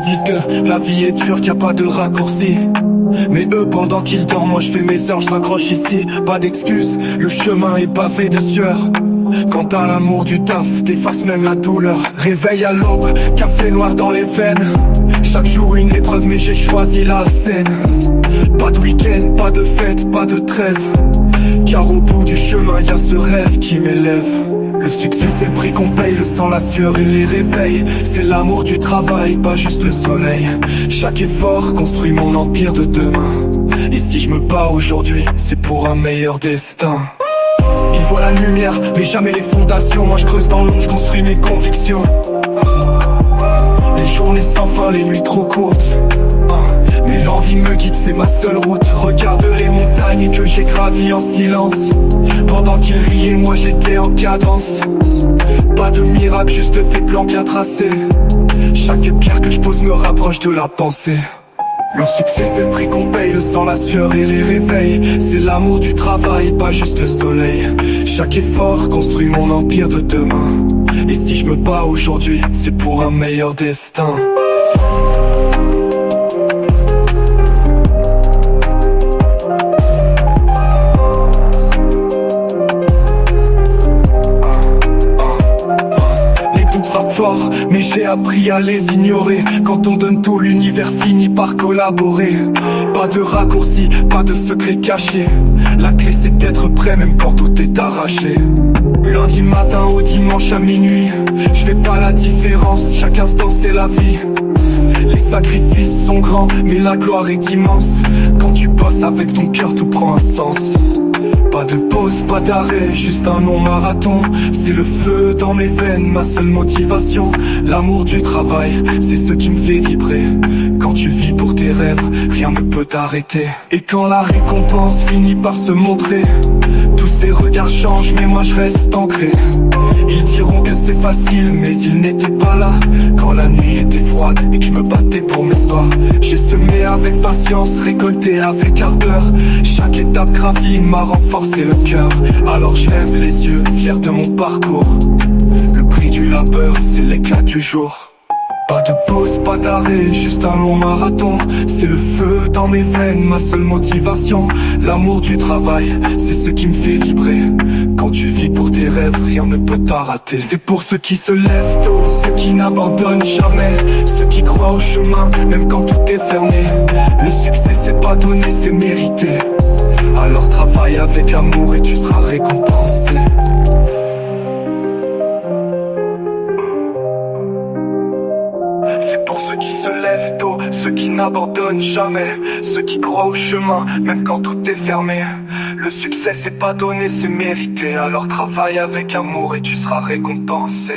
disent que la vie est dure, qu'il y a pas de raccourci. Mais eux pendant qu'ils dorment, moi je fais mes heures, je raccroche ici. Pas d'excuses, le chemin est pavé de sueur. Quant à l'amour du taf, t'effaces même la douleur. Réveil à l'aube, café noir dans les veines. Chaque jour une épreuve mais j'ai choisi la scène. Pas de week-end, pas de fête, pas de trêve. Car au bout du chemin y'a ce rêve qui m'élève. Le succès c'est le prix qu'on paye, le sang, la sueur et les réveils. C'est l'amour du travail, pas juste le soleil. Chaque effort construit mon empire de demain. Et si je me bats aujourd'hui, c'est pour un meilleur destin. Ils voient la lumière, mais jamais les fondations. Moi je creuse dans l'ombre, je construis mes convictions. Les journées sans fin, les nuits trop courtes. Mais l'envie me guide, c'est ma seule route. Regarde les montagnes que j'ai gravies en silence. Pendant qu'ils riaient, moi j'étais en cadence. Pas de miracle, juste des plans bien tracés. Chaque pierre que je pose me rapproche de la pensée. Le succès c'est le prix qu'on paye, le sang, la sueur et les réveils. C'est l'amour du travail, pas juste le soleil. Chaque effort construit mon empire de demain. Et si je me bats aujourd'hui, c'est pour un meilleur destin. Mais j'ai appris à les ignorer. Quand on donne tout, l'univers finit par collaborer. Pas de raccourci, pas de secret caché. La clé c'est d'être prêt même quand tout est arraché. Lundi matin au dimanche à minuit, je fais pas la différence, chaque instant c'est la vie. Les sacrifices sont grands, mais la gloire est immense. Quand tu bosses avec ton cœur, tout prend un sens. Pas de pause, pas d'arrêt, juste un long marathon. C'est le feu dans mes veines, ma seule motivation. L'amour du travail, c'est ce qui me fait vibrer. Quand tu vis pour tes rêves, rien ne peut t'arrêter. Et quand la récompense finit par se montrer, tous ces regards changent, mais moi je reste ancré. Ils diront que c'est facile, mais ils n'étaient pas là quand la nuit était froide et que je me battais pour mes pas. J'ai semé avec patience, récolté avec ardeur. Chaque étape gravie m'a renforcé le cœur. Alors je lève les yeux, fier de mon parcours. Le prix du labeur, c'est l'éclat du jour. Pas de pause, pas d'arrêt, juste un long marathon. C'est le feu dans mes veines, ma seule motivation. L'amour du travail, c'est ce qui me fait vibrer. Quand tu vis pour tes rêves, rien ne peut t'arrêter. C'est pour ceux qui se lèvent tôt, ceux qui n'abandonnent jamais, ceux qui croient au chemin, même quand tout est fermé. Le succès c'est pas donné, c'est mérité. Alors travaille avec amour et tu seras récompensé. C'est pour ceux qui se lèvent tôt, ceux qui n'abandonnent jamais, ceux qui croient au chemin, même quand tout est fermé. Le succès c'est pas donné, c'est mérité. Alors travaille avec amour et tu seras récompensé.